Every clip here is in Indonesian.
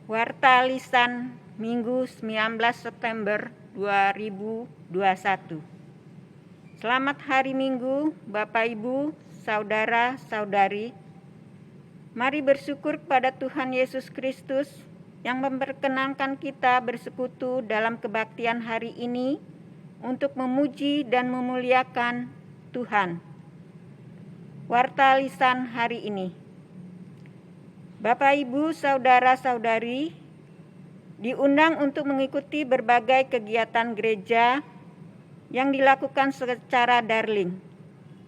Warta Lisan Minggu 19 September 2021. Selamat hari Minggu, Bapak Ibu, Saudara-saudari. Mari bersyukur kepada Tuhan Yesus Kristus yang memperkenankan kita bersekutu dalam kebaktian hari ini untuk memuji dan memuliakan Tuhan. Warta Lisan hari ini. Bapak, Ibu, Saudara-saudari diundang untuk mengikuti berbagai kegiatan gereja yang dilakukan secara daring.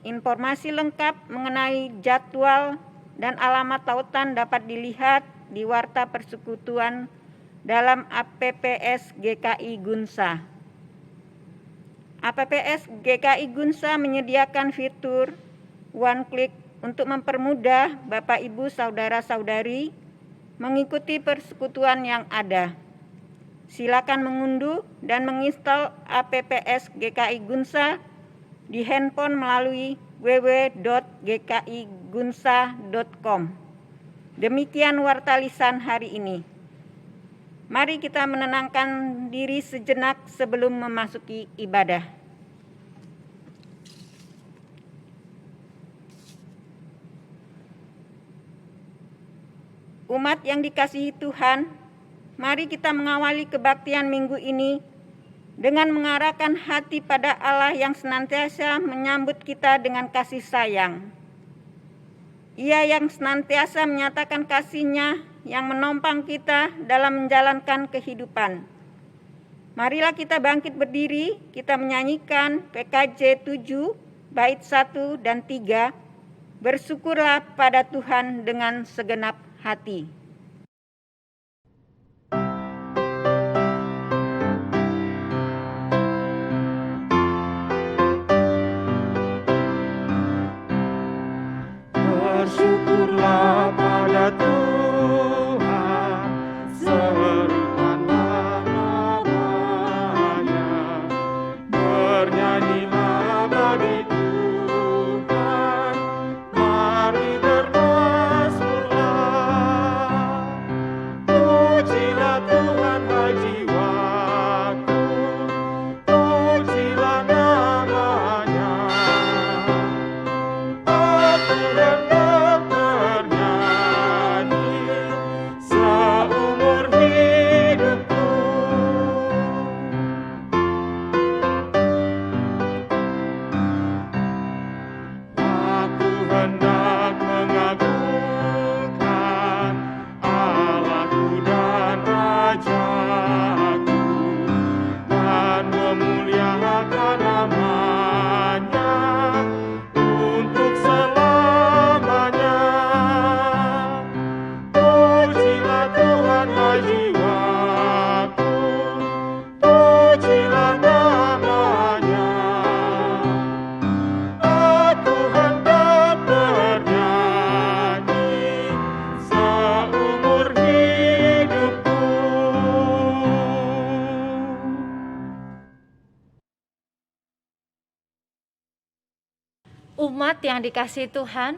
Informasi lengkap mengenai jadwal dan alamat tautan dapat dilihat di Warta Persekutuan dalam APPS GKI Gunsa. APPS GKI Gunsa menyediakan fitur one click untuk mempermudah Bapak, Ibu, Saudara-saudari mengikuti persekutuan yang ada. Silakan mengunduh dan menginstal APPS GKI Gunsa di handphone melalui www.gkigunsa.com. Demikian Warta Lisan hari ini. Mari kita menenangkan diri sejenak sebelum memasuki ibadah. Umat yang dikasihi Tuhan, mari kita mengawali kebaktian minggu ini dengan mengarahkan hati pada Allah yang senantiasa menyambut kita dengan kasih sayang. Ia yang senantiasa menyatakan kasih-Nya yang menopang kita dalam menjalankan kehidupan. Marilah kita bangkit berdiri, kita menyanyikan PKJ 7, bait 1 dan 3, bersyukurlah pada Tuhan dengan segenap hati. Bersyukurlah pada Tuhan, serukan namanya, bernyanyilah bagi Tuhan, mari bermazmurlah, pujilah Tuhan hai jiwaku, pujilah namanya. Aku hendak bernyanyi seumur hidupku. Aku hendak mengagungkan Allahku dan Rajaku dan memuliakan namanya untuk selamanya. Pujilah Tuhan hai jiwaku, pujilah namanya. Aku hendak bernyanyi seumur hidupku. Umat yang dikasihi Tuhan,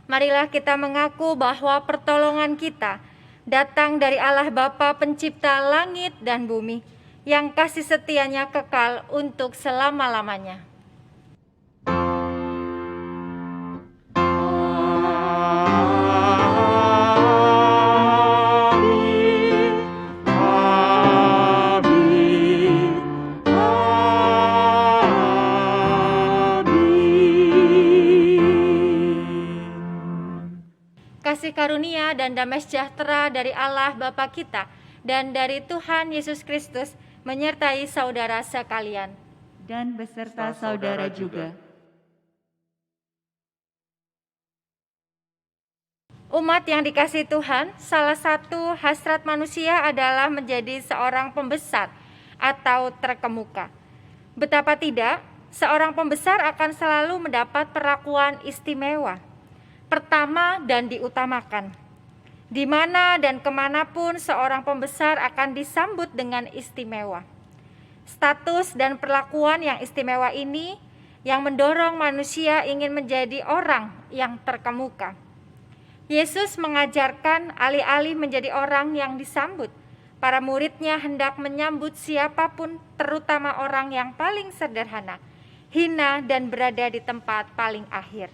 marilah kita mengaku bahwa pertolongan kita datang dari Allah Bapa Pencipta langit dan bumi, yang kasih setianya kekal untuk selama-lamanya. Amin, amin, amin. Kasih karunia dan damai sejahtera dari Allah Bapa kita dan dari Tuhan Yesus Kristus menyertai saudara sekalian. Dan beserta saudara juga. Umat yang dikasihi Tuhan, salah satu hasrat manusia adalah menjadi seorang pembesar atau terkemuka. Betapa tidak, seorang pembesar akan selalu mendapat perlakuan istimewa, pertama dan diutamakan. Di mana dan kemanapun seorang pembesar akan disambut dengan istimewa. Status dan perlakuan yang istimewa ini yang mendorong manusia ingin menjadi orang yang terkemuka. Yesus mengajarkan alih-alih menjadi orang yang disambut, para muridnya hendak menyambut siapapun, terutama orang yang paling sederhana, hina dan berada di tempat paling akhir.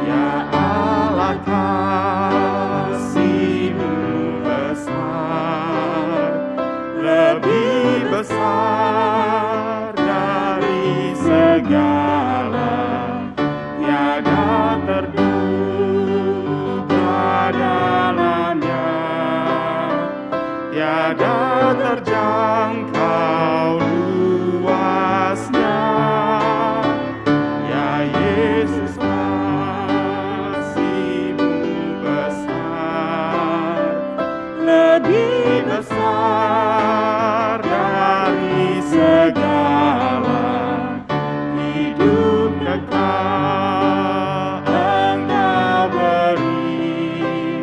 Ya Allah, kasih-Mu besar, lebih besar dari segala, tiada terduga dalamnya, tiada terjangkau luasnya. Ya Yesus, kasih-Mu besar, lebih besar dari segala, hidup kekal Engkau beri,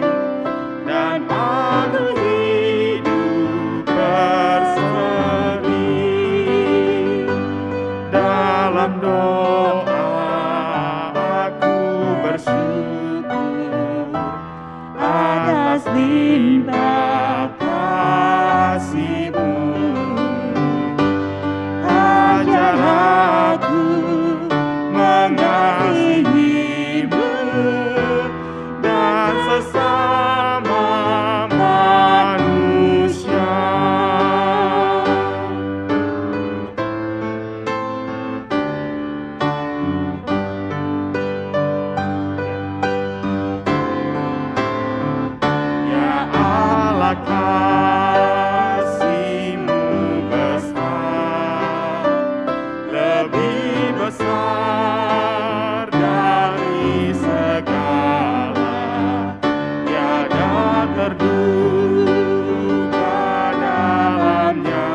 dan aku hidup berseri. Dalam doa aku bersyukur atas limpah kasih-Mu. Ajar aku mengasihi-Mu dan sesama manusia. Ya Allah, kasih-Mu besar, lebih besar dari segala, tiada terduga dalamnya,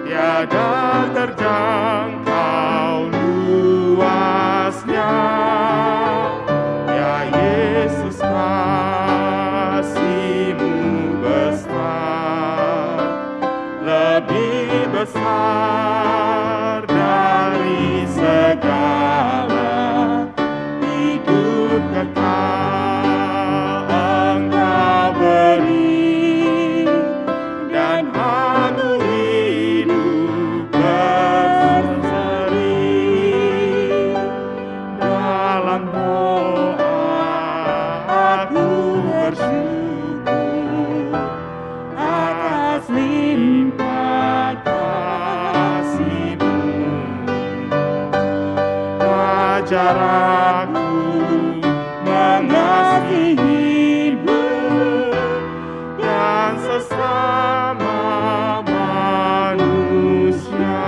tiada terjangkau luasnya. Ya Yesus, kasih-Mu besar, lebih besar dari segala, hidup kekal Engkau beri, dan aku hidup berseri. Dalam doa aku bersyukur atas limpah kasih-Mu. Ajar aku mengasihi-Mu dan sesama manusia.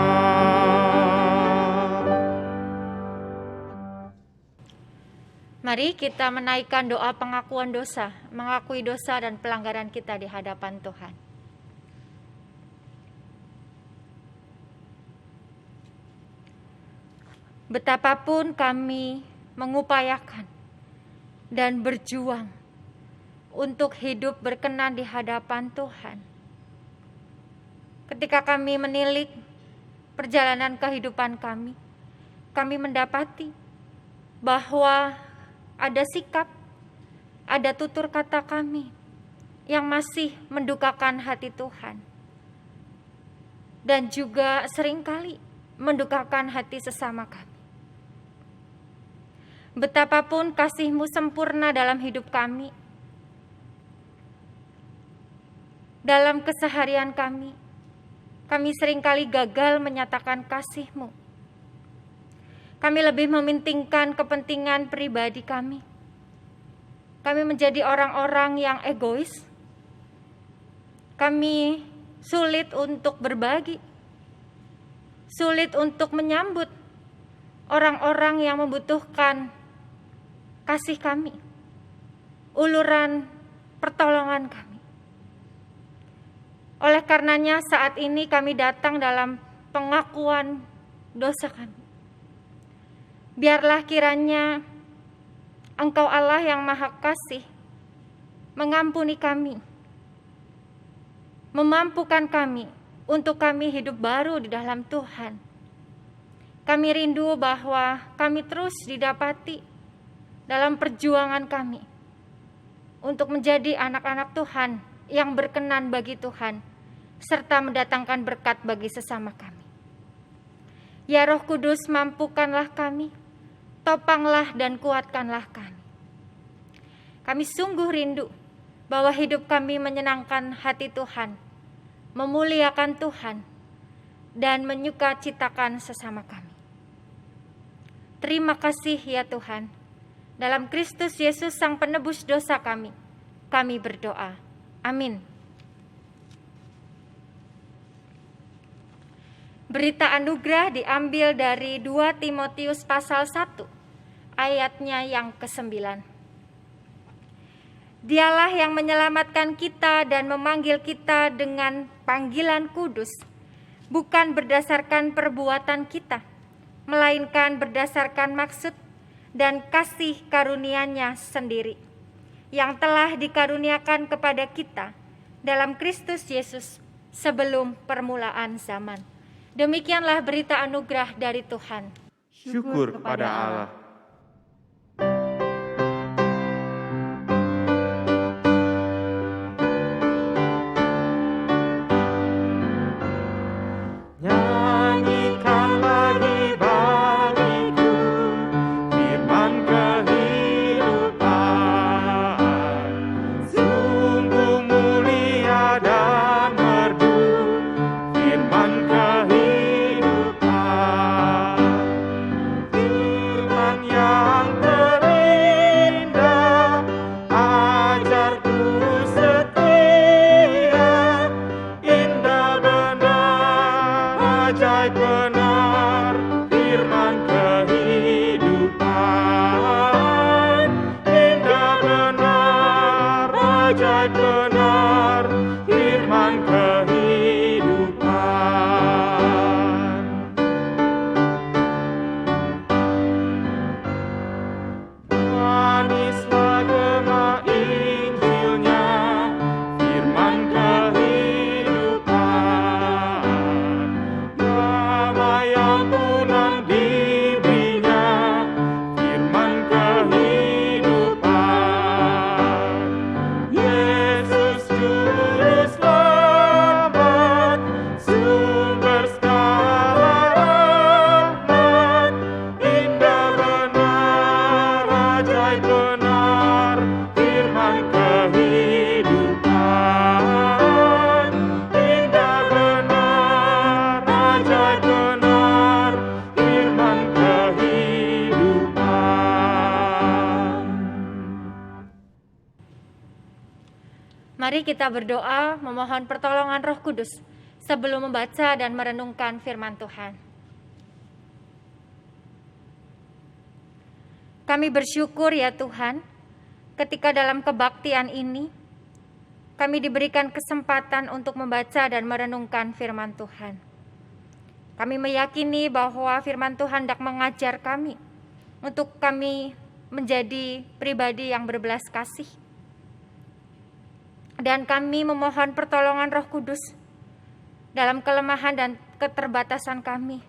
Mari kita menaikkan doa pengakuan dosa, mengakui dosa dan pelanggaran kita di hadapan Tuhan. Betapapun kami mengupayakan dan berjuang untuk hidup berkenan di hadapan Tuhan, ketika kami menilik perjalanan kehidupan kami mendapati bahwa ada sikap, ada tutur kata kami yang masih mendukakan hati Tuhan, dan juga seringkali mendukakan hati sesama kami. Betapapun kasih-Mu sempurna dalam hidup kami, dalam keseharian kami seringkali gagal menyatakan kasih-Mu. Kami lebih mementingkan kepentingan pribadi kami. Kami menjadi orang-orang yang egois. Kami sulit untuk berbagi, sulit untuk menyambut orang-orang yang membutuhkan kasih kami, uluran pertolongan kami. Oleh karenanya saat ini kami datang dalam pengakuan dosa kami. Biarlah kiranya Engkau Allah yang Maha Kasih mengampuni kami, memampukan kami untuk kami hidup baru di dalam Tuhan. Kami rindu bahwa kami terus didapati dalam perjuangan kami untuk menjadi anak-anak Tuhan yang berkenan bagi Tuhan, serta mendatangkan berkat bagi sesama kami. Ya Roh Kudus, mampukanlah kami, topanglah dan kuatkanlah kami. Kami sungguh rindu bahwa hidup kami menyenangkan hati Tuhan, memuliakan Tuhan, dan menyukacitakan sesama kami. Terima kasih ya Tuhan. Dalam Kristus Yesus Sang Penebus dosa kami berdoa. Amin. Berita anugerah diambil dari 2 Timotius pasal 1, ayatnya yang ke-9. Dialah yang menyelamatkan kita dan memanggil kita dengan panggilan kudus, bukan berdasarkan perbuatan kita, melainkan berdasarkan maksud dan kasih karunia-Nya sendiri, yang telah dikaruniakan kepada kita dalam Kristus Yesus sebelum permulaan zaman. Demikianlah berita anugerah dari Tuhan. Syukur kepada Allah. Nyanyikan lagi bagiku firman kehidupan, sungguh mulia dan merdu firman kehidupan, firman yang terindah, ajarku setia, indah benar, ajaib benar, firman kehidupan, indah benar, ajaib benar, firman kehidupan. Manislah gema Injilnya, firman kehidupan, damai ampunan diberinya, firman kehidupan. Yesus Juru Selamat, sumber segala rahmat, indah benar, ajaib benar, firman kehidupan, indah benar, ajaib benar, firman kehidupan. Mari kita berdoa memohon pertolongan Roh Kudus sebelum membaca dan merenungkan firman Tuhan. Kami bersyukur ya Tuhan, ketika dalam kebaktian ini, kami diberikan kesempatan untuk membaca dan merenungkan firman Tuhan. Kami meyakini bahwa firman Tuhan hendak mengajar kami, untuk kami menjadi pribadi yang berbelas kasih. Dan kami memohon pertolongan Roh Kudus dalam kelemahan dan keterbatasan kami.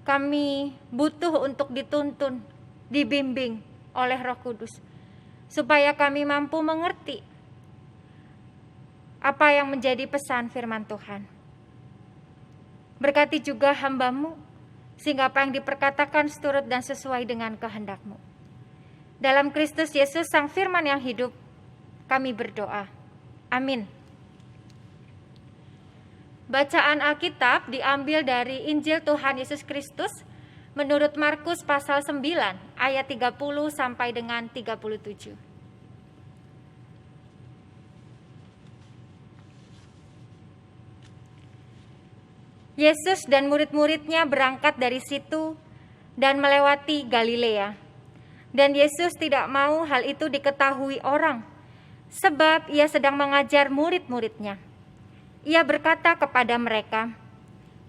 Kami butuh untuk dituntun, dibimbing oleh Roh Kudus, supaya kami mampu mengerti apa yang menjadi pesan firman Tuhan. Berkati juga hamba-Mu, sehingga apa yang diperkatakan seturut dan sesuai dengan kehendak-Mu. Dalam Kristus Yesus Sang Firman yang hidup, kami berdoa. Amin. Bacaan Alkitab diambil dari Injil Tuhan Yesus Kristus menurut Markus pasal 9 ayat 30 sampai dengan 37. Yesus dan murid-muridnya berangkat dari situ dan melewati Galilea. Dan Yesus tidak mau hal itu diketahui orang, sebab ia sedang mengajar murid-muridnya. Ia berkata kepada mereka,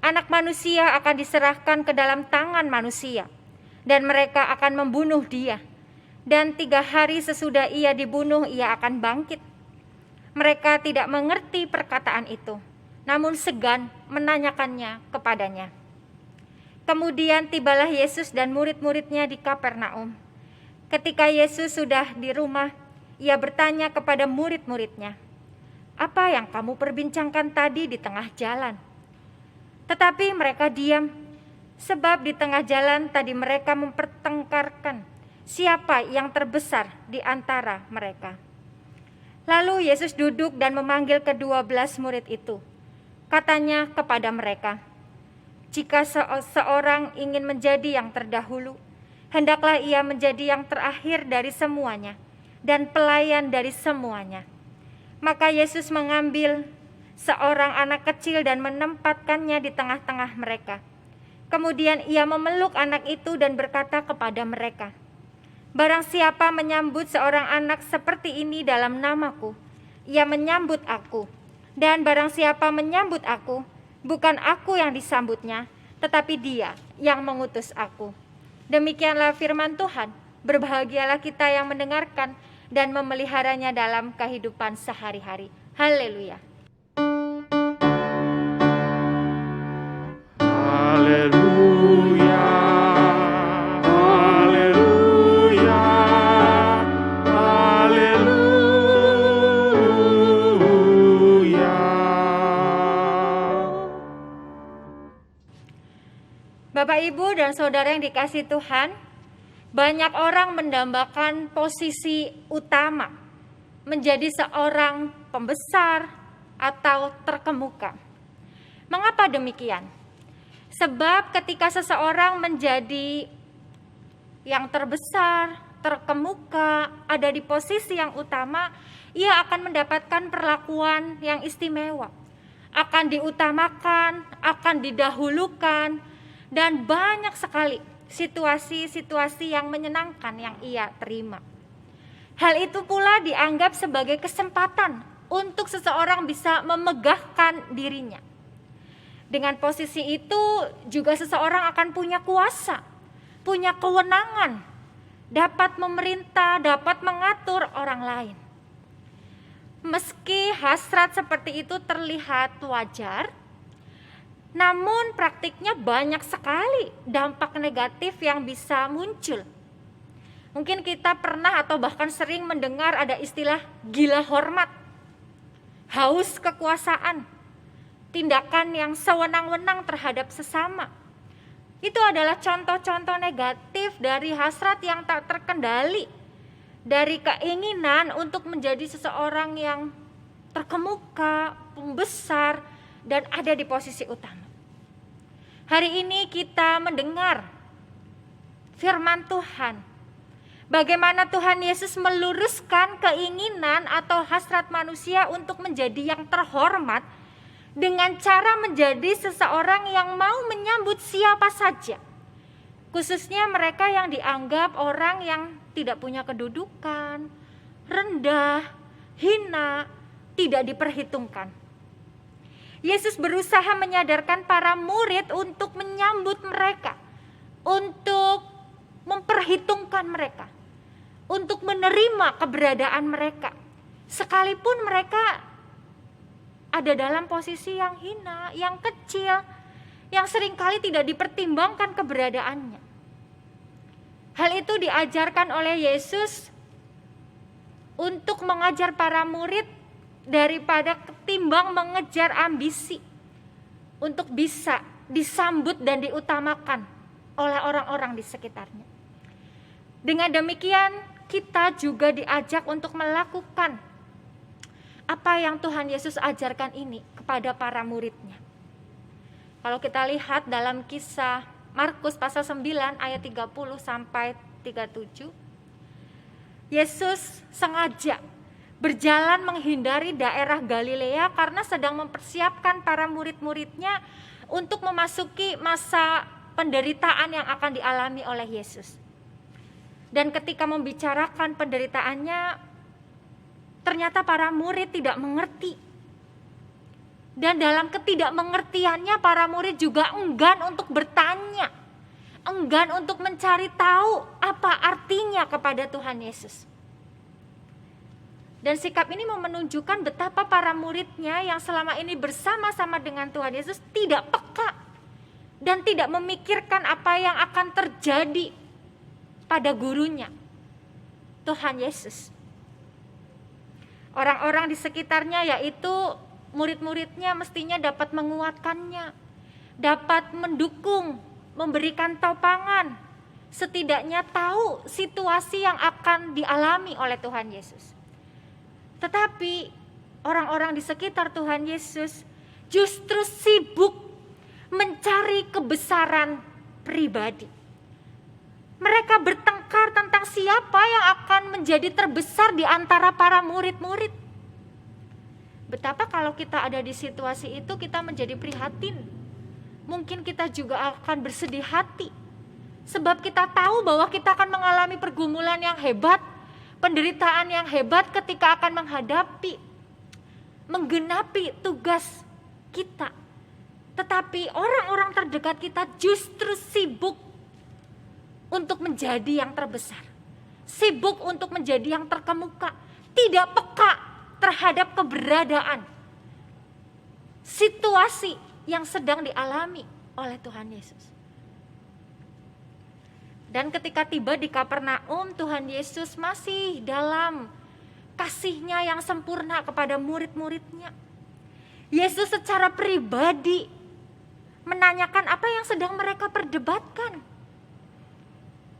Anak manusia akan diserahkan ke dalam tangan manusia, dan mereka akan membunuh dia. Dan 3 hari sesudah ia dibunuh, ia akan bangkit. Mereka tidak mengerti perkataan itu, namun segan menanyakannya kepadanya. Kemudian tibalah Yesus dan murid-muridnya di Kapernaum. Ketika Yesus sudah di rumah, ia bertanya kepada murid-muridnya, "Apa yang kamu perbincangkan tadi di tengah jalan?" Tetapi mereka diam, sebab di tengah jalan tadi mereka mempertengkarkan siapa yang terbesar di antara mereka. Lalu Yesus duduk dan memanggil ke-12 murid itu. Katanya kepada mereka, "Jika seorang ingin menjadi yang terdahulu, hendaklah ia menjadi yang terakhir dari semuanya dan pelayan dari semuanya." Maka Yesus mengambil seorang anak kecil dan menempatkannya di tengah-tengah mereka. Kemudian ia memeluk anak itu dan berkata kepada mereka, "Barang siapa menyambut seorang anak seperti ini dalam namaku, ia menyambut aku. Dan barang siapa menyambut aku, bukan aku yang disambutnya, tetapi dia yang mengutus aku." Demikianlah firman Tuhan. Berbahagialah kita yang mendengarkan dan memeliharanya dalam kehidupan sehari-hari. Haleluya. Haleluya, haleluya, haleluya. Bapak, Ibu, dan Saudara yang dikasihi Tuhan, banyak orang mendambakan posisi utama, menjadi seorang pembesar atau terkemuka. Mengapa demikian? Sebab ketika seseorang menjadi yang terbesar, terkemuka, ada di posisi yang utama, ia akan mendapatkan perlakuan yang istimewa, akan diutamakan, akan didahulukan, dan banyak sekali situasi-situasi yang menyenangkan yang ia terima. Hal itu pula dianggap sebagai kesempatan untuk seseorang bisa memegahkan dirinya. Dengan posisi itu juga seseorang akan punya kuasa, punya kewenangan, dapat memerintah, dapat mengatur orang lain. Meski hasrat seperti itu terlihat wajar, namun praktiknya banyak sekali dampak negatif yang bisa muncul. Mungkin kita pernah atau bahkan sering mendengar ada istilah gila hormat, haus kekuasaan, tindakan yang sewenang-wenang terhadap sesama. Itu adalah contoh-contoh negatif dari hasrat yang tak terkendali, dari keinginan untuk menjadi seseorang yang terkemuka, pembesar, dan ada di posisi utama. Hari ini kita mendengar firman Tuhan, bagaimana Tuhan Yesus meluruskan keinginan atau hasrat manusia untuk menjadi yang terhormat dengan cara menjadi seseorang yang mau menyambut siapa saja, khususnya mereka yang dianggap orang yang tidak punya kedudukan, rendah, hina, tidak diperhitungkan. Yesus berusaha menyadarkan para murid untuk menyambut mereka, untuk memperhitungkan mereka, untuk menerima keberadaan mereka, sekalipun mereka ada dalam posisi yang hina, yang kecil, yang seringkali tidak dipertimbangkan keberadaannya. Hal itu diajarkan oleh Yesus untuk mengajar para murid daripada ketimbang mengejar ambisi untuk bisa disambut dan diutamakan oleh orang-orang di sekitarnya. Dengan demikian, kita juga diajak untuk melakukan apa yang Tuhan Yesus ajarkan ini kepada para muridnya. Kalau kita lihat dalam kisah Markus pasal 9 ayat 30 sampai 37, Yesus sengaja berjalan menghindari daerah Galilea karena sedang mempersiapkan para murid-muridnya untuk memasuki masa penderitaan yang akan dialami oleh Yesus. Dan ketika membicarakan penderitaannya, ternyata para murid tidak mengerti. Dan dalam ketidakmengertiannya para murid juga enggan untuk bertanya enggan untuk mencari tahu apa artinya kepada Tuhan Yesus. Dan sikap ini mau menunjukkan betapa para muridnya yang selama ini bersama-sama dengan Tuhan Yesus tidak peka dan tidak memikirkan apa yang akan terjadi pada gurunya, Tuhan Yesus. Orang-orang di sekitarnya, yaitu murid-muridnya, mestinya dapat menguatkannya, dapat mendukung, memberikan topangan, setidaknya tahu situasi yang akan dialami oleh Tuhan Yesus. Tetapi orang-orang di sekitar Tuhan Yesus justru sibuk mencari kebesaran pribadi. Mereka bertengkar tentang siapa yang akan menjadi terbesar di antara para murid-murid. Betapa kalau kita ada di situasi itu kita menjadi prihatin. Mungkin kita juga akan bersedih hati. Sebab kita tahu bahwa kita akan mengalami pergumulan yang hebat, penderitaan yang hebat ketika akan menggenapi tugas kita. Tetapi orang-orang terdekat kita justru sibuk untuk menjadi yang terbesar, sibuk untuk menjadi yang terkemuka, tidak peka terhadap keberadaan situasi yang sedang dialami oleh Tuhan Yesus. Dan ketika tiba di Kapernaum, Tuhan Yesus masih dalam kasih-Nya yang sempurna kepada murid-muridnya. Yesus secara pribadi menanyakan apa yang sedang mereka perdebatkan.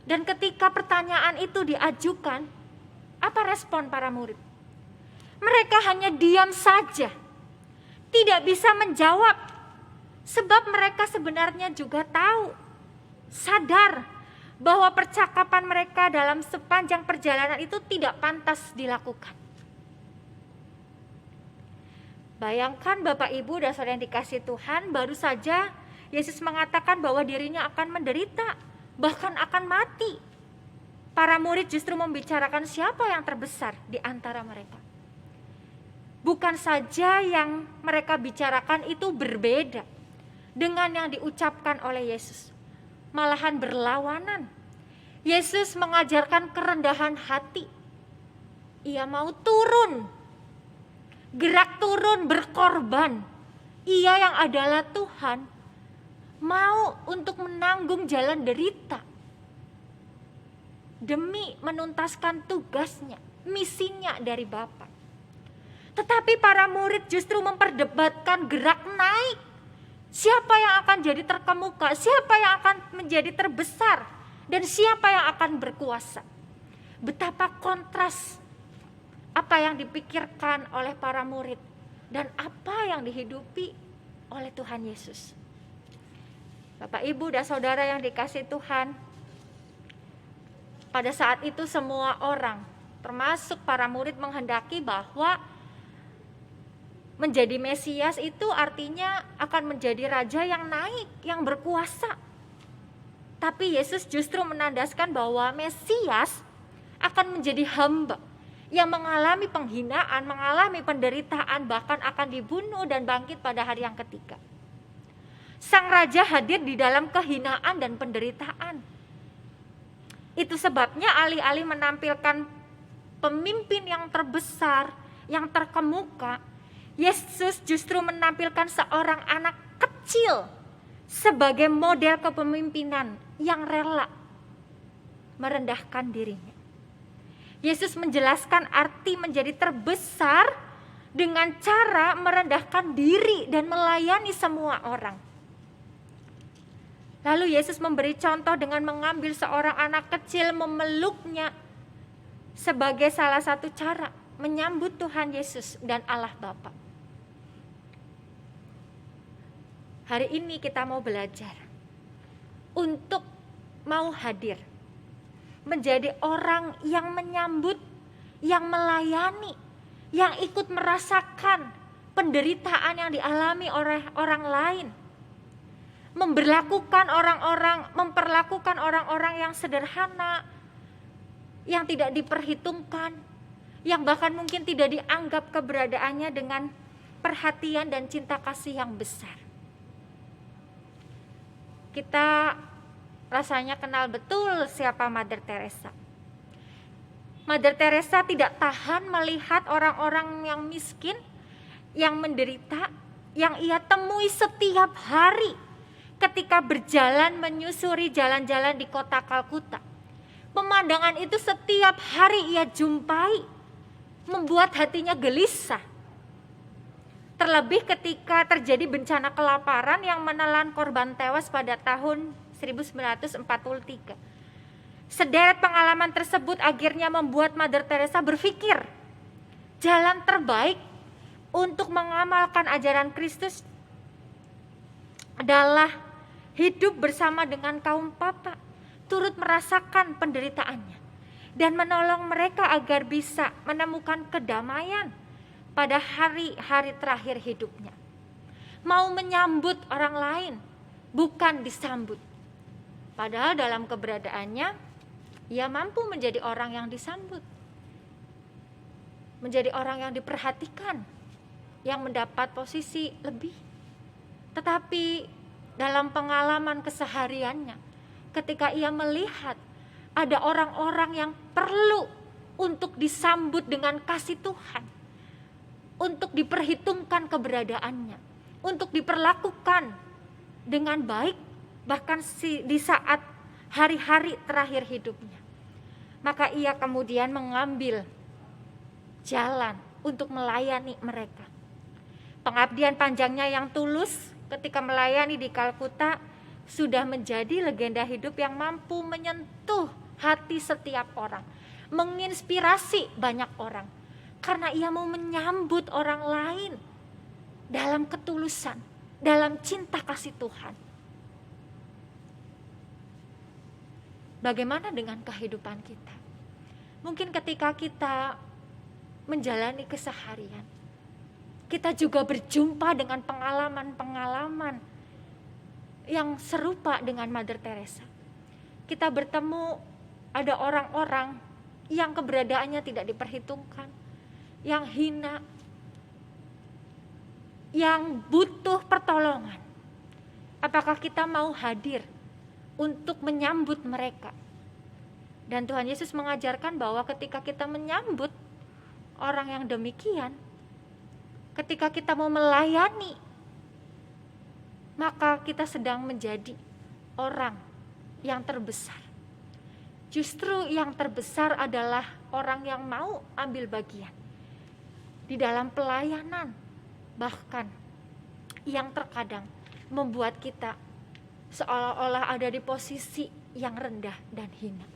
Dan ketika pertanyaan itu diajukan, apa respon para murid? Mereka hanya diam saja, tidak bisa menjawab, sebab mereka sebenarnya juga tahu, sadar bahwa percakapan mereka dalam sepanjang perjalanan itu tidak pantas dilakukan. Bayangkan Bapak Ibu dan Saudara yang dikasihi Tuhan, baru saja Yesus mengatakan bahwa dirinya akan menderita, bahkan akan mati. Para murid justru membicarakan siapa yang terbesar di antara mereka. Bukan saja yang mereka bicarakan itu berbeda dengan yang diucapkan oleh Yesus, malahan berlawanan. Yesus mengajarkan kerendahan hati. Ia mau turun, gerak turun berkorban. Ia yang adalah Tuhan mau untuk menanggung jalan derita demi menuntaskan tugasnya, misinya dari Bapa. Tetapi para murid justru memperdebatkan gerak naik. Siapa yang akan jadi terkemuka, siapa yang akan menjadi terbesar, dan siapa yang akan berkuasa. Betapa kontras apa yang dipikirkan oleh para murid dan apa yang dihidupi oleh Tuhan Yesus. Bapak, Ibu, dan Saudara yang dikasihi Tuhan, pada saat itu semua orang, termasuk para murid, menghendaki bahwa menjadi Mesias itu artinya akan menjadi raja yang naik, yang berkuasa. Tapi Yesus justru menandaskan bahwa Mesias akan menjadi hamba yang mengalami penghinaan, mengalami penderitaan, bahkan akan dibunuh dan bangkit pada hari yang ketiga. Sang raja hadir di dalam kehinaan dan penderitaan. Itu sebabnya alih-alih menampilkan pemimpin yang terbesar, yang terkemuka, Yesus justru menampilkan seorang anak kecil sebagai model kepemimpinan yang rela merendahkan dirinya. Yesus menjelaskan arti menjadi terbesar dengan cara merendahkan diri dan melayani semua orang. Lalu Yesus memberi contoh dengan mengambil seorang anak kecil, memeluknya sebagai salah satu cara menyambut Tuhan Yesus dan Allah Bapa. Hari ini kita mau belajar untuk mau hadir, menjadi orang yang menyambut, yang melayani, yang ikut merasakan penderitaan yang dialami oleh orang lain. Memperlakukan orang-orang yang sederhana, yang tidak diperhitungkan, yang bahkan mungkin tidak dianggap keberadaannya dengan perhatian dan cinta kasih yang besar. Kita rasanya kenal betul siapa Mother Teresa. Mother Teresa tidak tahan melihat orang-orang yang miskin, yang menderita, yang ia temui setiap hari ketika berjalan menyusuri jalan-jalan di kota Kalkuta. Pemandangan itu setiap hari ia jumpai, membuat hatinya gelisah. Terlebih ketika terjadi bencana kelaparan yang menelan korban tewas pada tahun 1943. Sederet pengalaman tersebut akhirnya membuat Mother Teresa berpikir, jalan terbaik untuk mengamalkan ajaran Kristus adalah hidup bersama dengan kaum papa, turut merasakan penderitaannya, dan menolong mereka agar bisa menemukan kedamaian pada hari-hari terakhir hidupnya. Mau menyambut orang lain, bukan disambut. Padahal dalam keberadaannya, ia mampu menjadi orang yang disambut, menjadi orang yang diperhatikan, yang mendapat posisi lebih. Tetapi dalam pengalaman kesehariannya, ketika ia melihat ada orang-orang yang perlu untuk disambut dengan kasih Tuhan, untuk diperhitungkan keberadaannya, untuk diperlakukan dengan baik, bahkan di saat hari-hari terakhir hidupnya, maka ia kemudian mengambil jalan untuk melayani mereka. Pengabdian panjangnya yang tulus ketika melayani di Kalkuta sudah menjadi legenda hidup yang mampu menyentuh hati setiap orang, menginspirasi banyak orang, karena ia mau menyambut orang lain dalam ketulusan, dalam cinta kasih Tuhan. Bagaimana dengan kehidupan kita? Mungkin ketika kita menjalani keseharian, kita juga berjumpa dengan pengalaman-pengalaman yang serupa dengan Mother Teresa. Kita bertemu ada orang-orang yang keberadaannya tidak diperhitungkan, yang hina, yang butuh pertolongan. Apakah kita mau hadir untuk menyambut mereka? Dan Tuhan Yesus mengajarkan bahwa ketika kita menyambut orang yang demikian, ketika kita mau melayani, maka kita sedang menjadi orang yang terbesar. Justru yang terbesar adalah orang yang mau ambil bagian di dalam pelayanan, bahkan yang terkadang membuat kita seolah-olah ada di posisi yang rendah dan hina.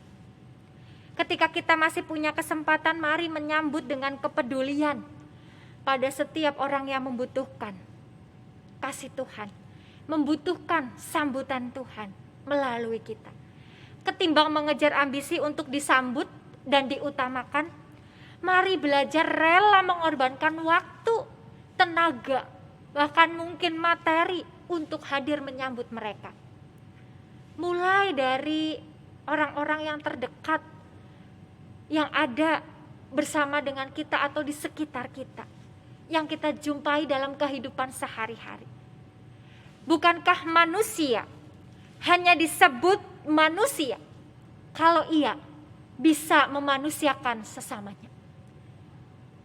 Ketika kita masih punya kesempatan, mari menyambut dengan kepedulian pada setiap orang yang membutuhkan kasih Tuhan, membutuhkan sambutan Tuhan melalui kita. Ketimbang mengejar ambisi untuk disambut dan diutamakan, mari belajar rela mengorbankan waktu, tenaga, bahkan mungkin materi untuk hadir menyambut mereka. Mulai dari orang-orang yang terdekat, yang ada bersama dengan kita atau di sekitar kita, yang kita jumpai dalam kehidupan sehari-hari. Bukankah manusia hanya disebut manusia kalau ia bisa memanusiakan sesamanya?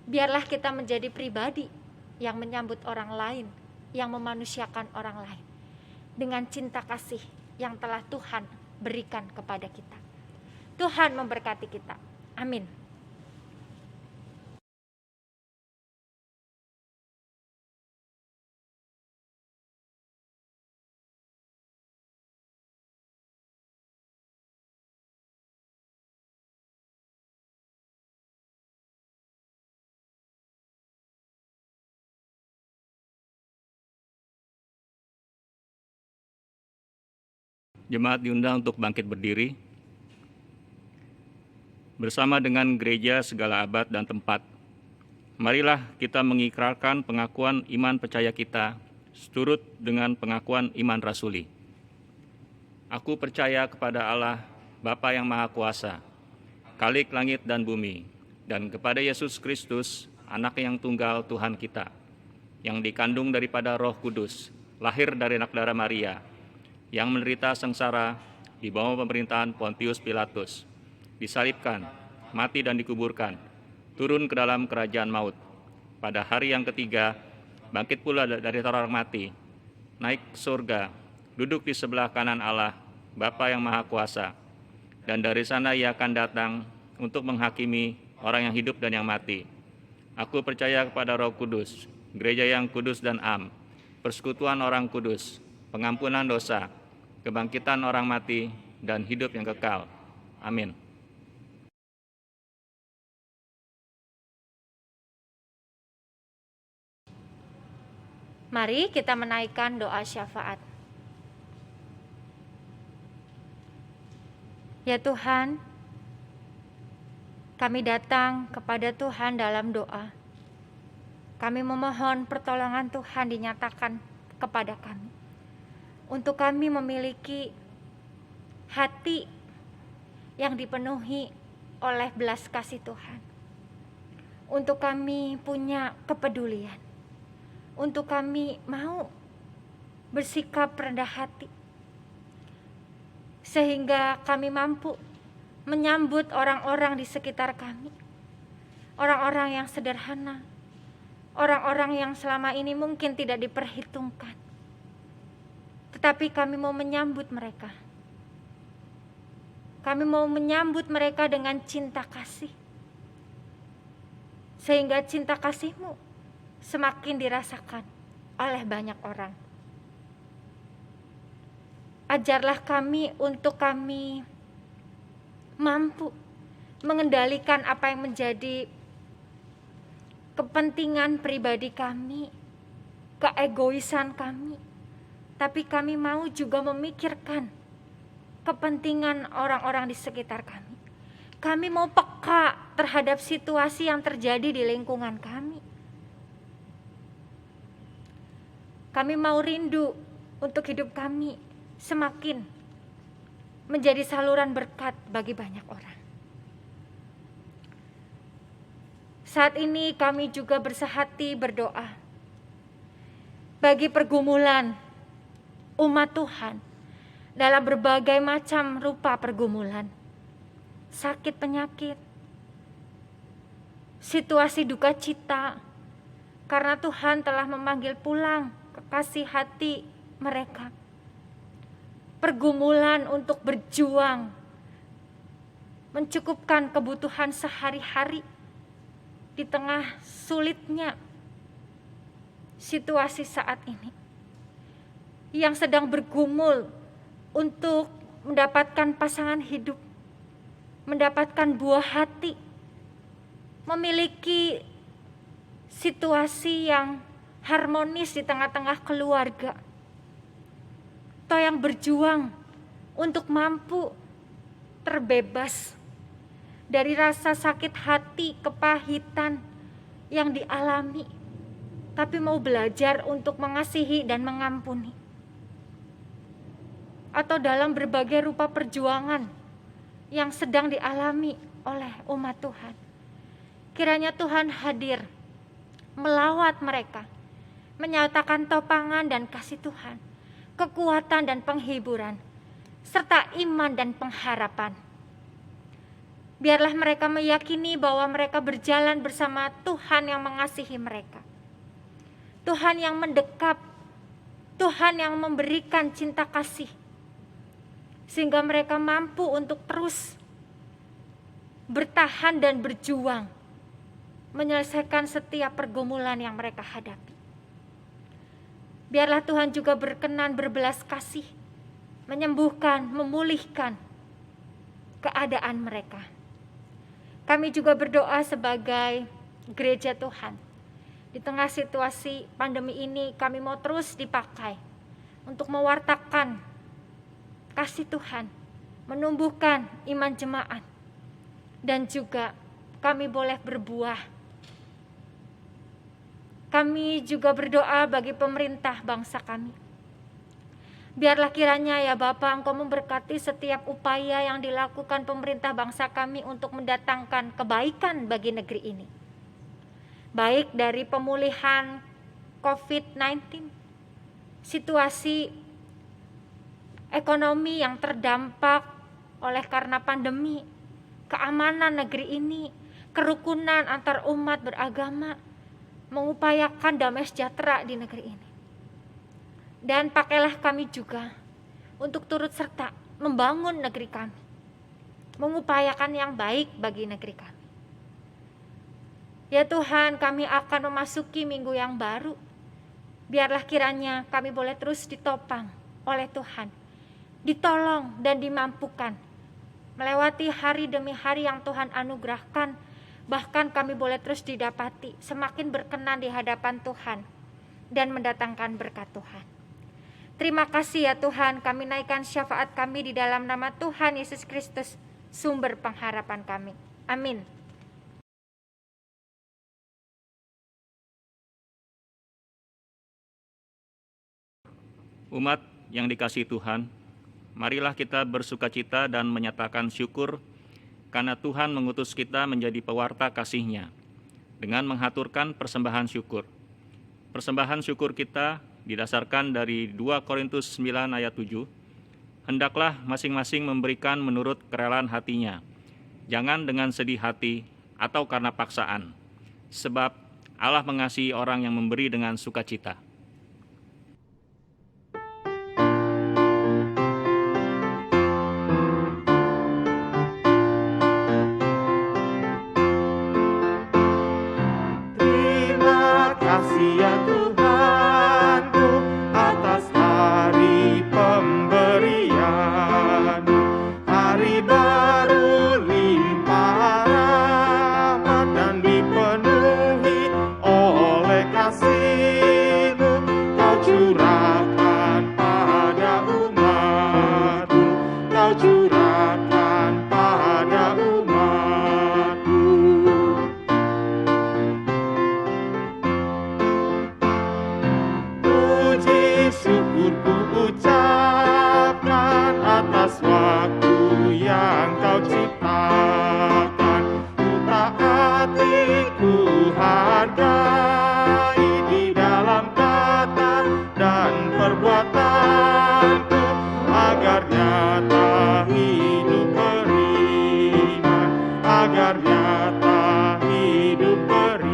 Biarlah kita menjadi pribadi yang menyambut orang lain, yang memanusiakan orang lain dengan cinta kasih yang telah Tuhan berikan kepada kita. Tuhan memberkati kita. Amin. Jemaat diundang untuk bangkit berdiri. Bersama dengan gereja segala abad dan tempat, marilah kita mengikrarkan pengakuan iman percaya kita seturut dengan pengakuan iman rasuli. Aku percaya kepada Allah, Bapa yang Maha Kuasa, Khalik langit dan bumi, dan kepada Yesus Kristus, Anak yang tunggal Tuhan kita, yang dikandung daripada Roh Kudus, lahir dari anak darah Maria, yang menderita sengsara, di bawah pemerintahan Pontius Pilatus, disalibkan, mati dan dikuburkan, turun ke dalam kerajaan maut. Pada hari yang ketiga, bangkit pula dari orang mati, naik ke surga, duduk di sebelah kanan Allah, Bapa yang Maha Kuasa, dan dari sana Ia akan datang untuk menghakimi orang yang hidup dan yang mati. Aku percaya kepada Roh Kudus, gereja yang kudus dan am, persekutuan orang kudus, pengampunan dosa, kebangkitan orang mati, dan hidup yang kekal. Amin. Mari kita menaikkan doa syafaat. Ya Tuhan, kami datang kepada Tuhan dalam doa. Kami memohon pertolongan Tuhan dinyatakan kepada kami. Untuk kami memiliki hati yang dipenuhi oleh belas kasih Tuhan. Untuk kami punya kepedulian. Untuk kami mau bersikap rendah hati. Sehingga kami mampu menyambut orang-orang di sekitar kami. Orang-orang yang sederhana. Orang-orang yang selama ini mungkin tidak diperhitungkan. Tetapi kami mau menyambut mereka. Kami mau menyambut mereka dengan cinta kasih. Sehingga cinta kasih-Mu semakin dirasakan oleh banyak orang. Ajarlah kami untuk kami mampu mengendalikan apa yang menjadi kepentingan pribadi kami, keegoisan kami. Tapi kami mau juga memikirkan kepentingan orang-orang di sekitar kami. Kami mau peka terhadap situasi yang terjadi di lingkungan kami. Kami mau rindu untuk hidup kami semakin menjadi saluran berkat bagi banyak orang. Saat ini kami juga bersehati berdoa bagi pergumulan umat Tuhan dalam berbagai macam rupa pergumulan, sakit penyakit, situasi duka cita, karena Tuhan telah memanggil pulang kekasih hati mereka. Pergumulan untuk berjuang, mencukupkan kebutuhan sehari-hari di tengah sulitnya situasi saat ini. Yang sedang bergumul untuk mendapatkan pasangan hidup, mendapatkan buah hati, memiliki situasi yang harmonis di tengah-tengah keluarga. Atau yang berjuang untuk mampu terbebas dari rasa sakit hati, kepahitan yang dialami, tapi mau belajar untuk mengasihi dan mengampuni. Atau dalam berbagai rupa perjuangan yang sedang dialami oleh umat Tuhan. Kiranya Tuhan hadir, melawat mereka, menyatakan topangan dan kasih Tuhan, kekuatan dan penghiburan, serta iman dan pengharapan. Biarlah mereka meyakini bahwa mereka berjalan bersama Tuhan yang mengasihi mereka. Tuhan yang mendekap, Tuhan yang memberikan cinta kasih, sehingga mereka mampu untuk terus bertahan dan berjuang, menyelesaikan setiap pergumulan yang mereka hadapi. Biarlah Tuhan juga berkenan berbelas kasih, menyembuhkan, memulihkan keadaan mereka. Kami juga berdoa sebagai gereja Tuhan. Di tengah situasi pandemi ini, kami mau terus dipakai untuk mewartakan kasih Tuhan, menumbuhkan iman jemaat, dan juga kami boleh berbuah. Kami juga berdoa bagi pemerintah bangsa kami. Biarlah kiranya ya Bapa, Engkau memberkati setiap upaya yang dilakukan pemerintah bangsa kami untuk mendatangkan kebaikan bagi negeri ini. Baik dari pemulihan COVID-19, situasi ekonomi yang terdampak oleh karena pandemi, keamanan negeri ini, kerukunan antar umat beragama, mengupayakan damai sejahtera di negeri ini. Dan pakailah kami juga untuk turut serta membangun negeri kami, mengupayakan yang baik bagi negeri kami. Ya Tuhan, kami akan memasuki minggu yang baru. Biarlah kiranya kami boleh terus ditopang oleh Tuhan, ditolong dan dimampukan melewati hari demi hari yang Tuhan anugerahkan. Bahkan kami boleh terus didapati semakin berkenan di hadapan Tuhan dan mendatangkan berkat Tuhan. Terima kasih ya Tuhan, kami naikkan syafaat kami di dalam nama Tuhan Yesus Kristus, sumber pengharapan kami. Amin. Umat yang dikasihi Tuhan, marilah kita bersukacita dan menyatakan syukur karena Tuhan mengutus kita menjadi pewarta kasih-Nya dengan menghaturkan persembahan syukur. Persembahan syukur kita didasarkan dari 2 Korintus 9 ayat 7. Hendaklah masing-masing memberikan menurut kerelaan hatinya, jangan dengan sedih hati atau karena paksaan, sebab Allah mengasihi orang yang memberi dengan sukacita. Terima kasih ya Tuhanku atas hari pemberian, hari baru limpah rahmat dan dipenuhi oleh kasih-Mu. Kau curahkan pada umat-Mu, Kau curahkan pada umat-Mu. Puji syukur ku ucapkan atas waktu yang Kau ciptakan. Ku taati, ku hargai di dalam kata dan perbuatanku, agar nyata hidup beriman, agar nyata hidup beriman.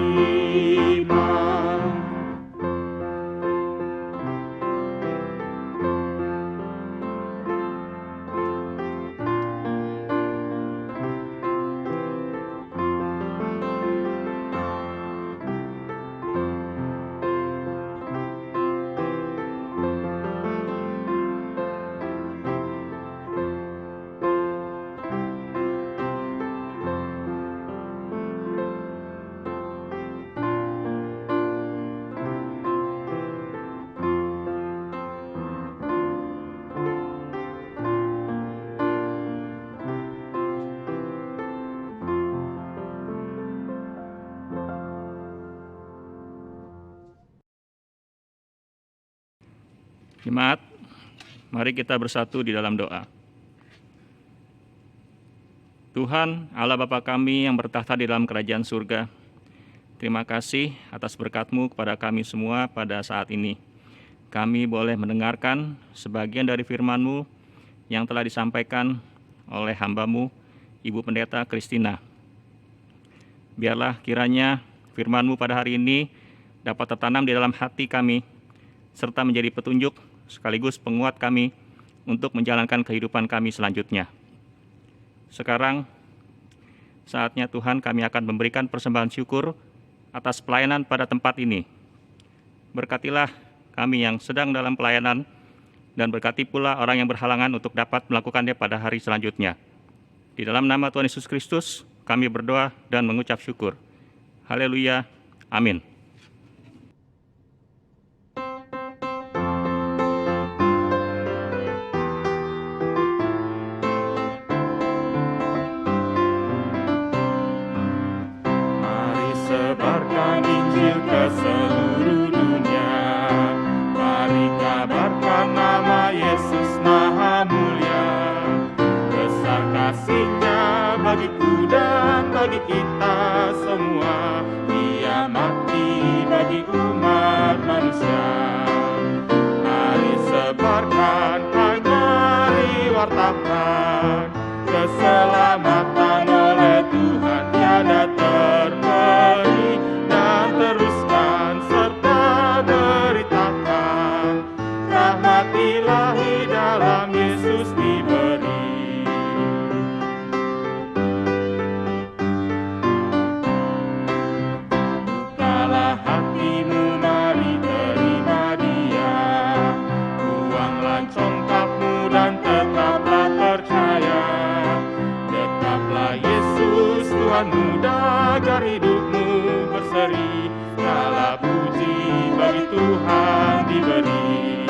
Jemaat, mari kita bersatu di dalam doa. Tuhan, Allah Bapa kami yang bertahta di dalam kerajaan surga, terima kasih atas berkat-Mu kepada kami semua pada saat ini. Kami boleh mendengarkan sebagian dari firman-Mu yang telah disampaikan oleh hamba-Mu, Ibu Pendeta Kristina. Biarlah kiranya firman-Mu pada hari ini dapat tertanam di dalam hati kami, serta menjadi petunjuk sekaligus penguat kami untuk menjalankan kehidupan kami selanjutnya. Sekarang saatnya Tuhan, kami akan memberikan persembahan syukur atas pelayanan pada tempat ini. Berkatilah kami yang sedang dalam pelayanan, dan berkati pula orang yang berhalangan untuk dapat melakukannya pada hari selanjutnya. Di dalam nama Tuhan Yesus Kristus, kami berdoa dan mengucap syukur. Haleluya. Amin. Sebarkan Injil ke seluruh dunia. Mari kabarkan nama Yesus Maha Mulia. Besar kasih-Nya bagiku dan bagi kita semua. Dia mati wartakan. Keselamatan oleh Tuhan tiada terperi, dan teruskan serta beritakan. Rahmat ilahi dalam Yesus diberi. Bukalah hatimu, mari terima Dia. Buanglah congkakmu dan tetaplah percaya. Tetaplah Yesus Tuhanmu, agar hidupmu berseri. Segala puji bagi Tuhan diberi.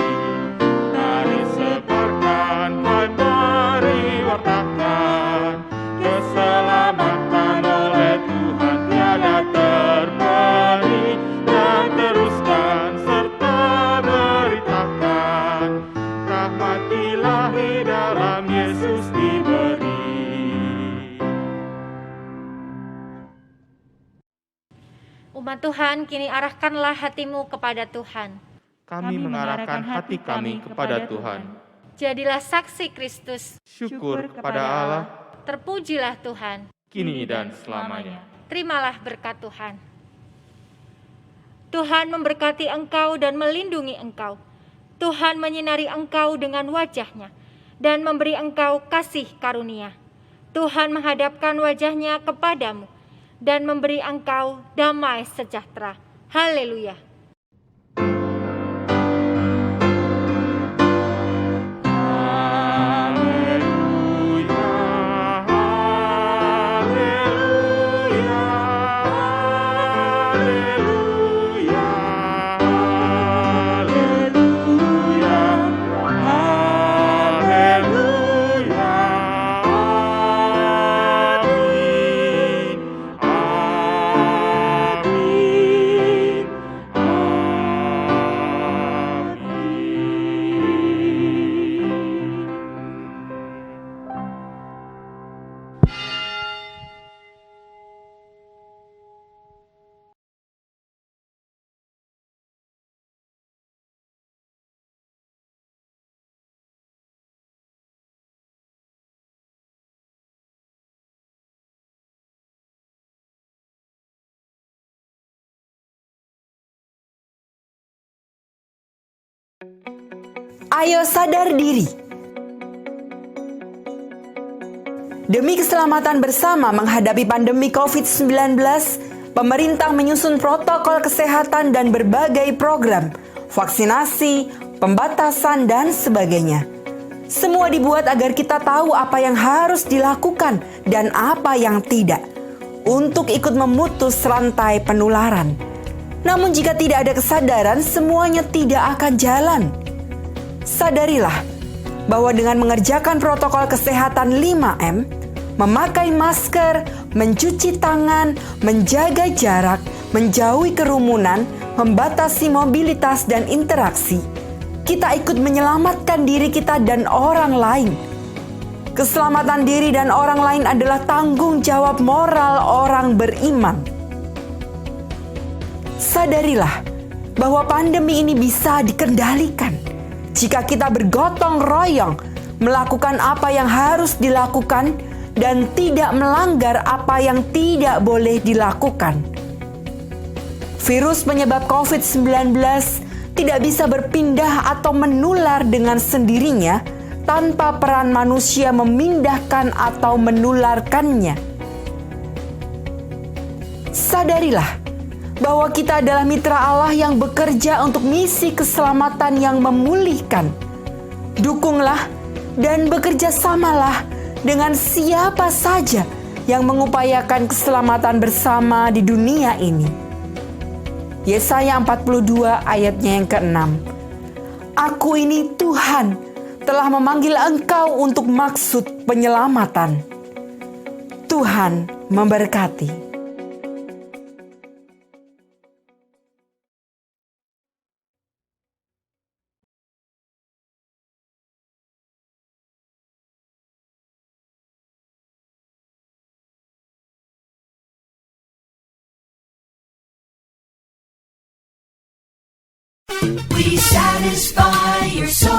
Mari sebarkan, mari wartakan. Keselamatan oleh Tuhan tiada terperi, dan teruskan serta beritakan. Rahmat ilahi dalam Yesus diberi. Umat Tuhan, kini arahkanlah hatimu kepada Tuhan. Kami mengarahkan hati kami kepada Tuhan. Jadilah saksi Kristus. Syukur kepada Allah, Terpujilah Tuhan. kini dan selamanya. Terimalah berkat Tuhan. Tuhan memberkati engkau dan melindungi engkau. Tuhan menyinari engkau dengan wajah-Nya dan memberi engkau kasih karunia. Tuhan menghadapkan wajah-Nya kepadamu dan memberi engkau damai sejahtera. Haleluya. Ayo sadar diri. Demi keselamatan bersama menghadapi pandemi COVID-19, pemerintah menyusun protokol kesehatan dan berbagai program, vaksinasi, pembatasan, dan sebagainya. Semua dibuat agar kita tahu apa yang harus dilakukan dan apa yang tidak, untuk ikut memutus rantai penularan. Namun jika tidak ada kesadaran, semuanya tidak akan jalan. Sadarilah bahwa dengan mengerjakan protokol kesehatan 5M, memakai masker, mencuci tangan, menjaga jarak, menjauhi kerumunan, membatasi mobilitas dan interaksi, kita ikut menyelamatkan diri kita dan orang lain. Keselamatan diri dan orang lain adalah tanggung jawab moral orang beriman. Sadarilah bahwa pandemi ini bisa dikendalikan jika kita bergotong royong melakukan apa yang harus dilakukan dan tidak melanggar apa yang tidak boleh dilakukan. Virus penyebab COVID-19 tidak bisa berpindah atau menular dengan sendirinya tanpa peran manusia memindahkan atau menularkannya. Sadarilah bahwa kita adalah mitra Allah yang bekerja untuk misi keselamatan yang memulihkan. Dukunglah dan bekerja samalah dengan siapa saja yang mengupayakan keselamatan bersama di dunia ini. Yesaya 42 ayatnya yang ke-6. Aku ini Tuhan telah memanggil engkau untuk maksud penyelamatan. Tuhan memberkati. We satisfy your soul.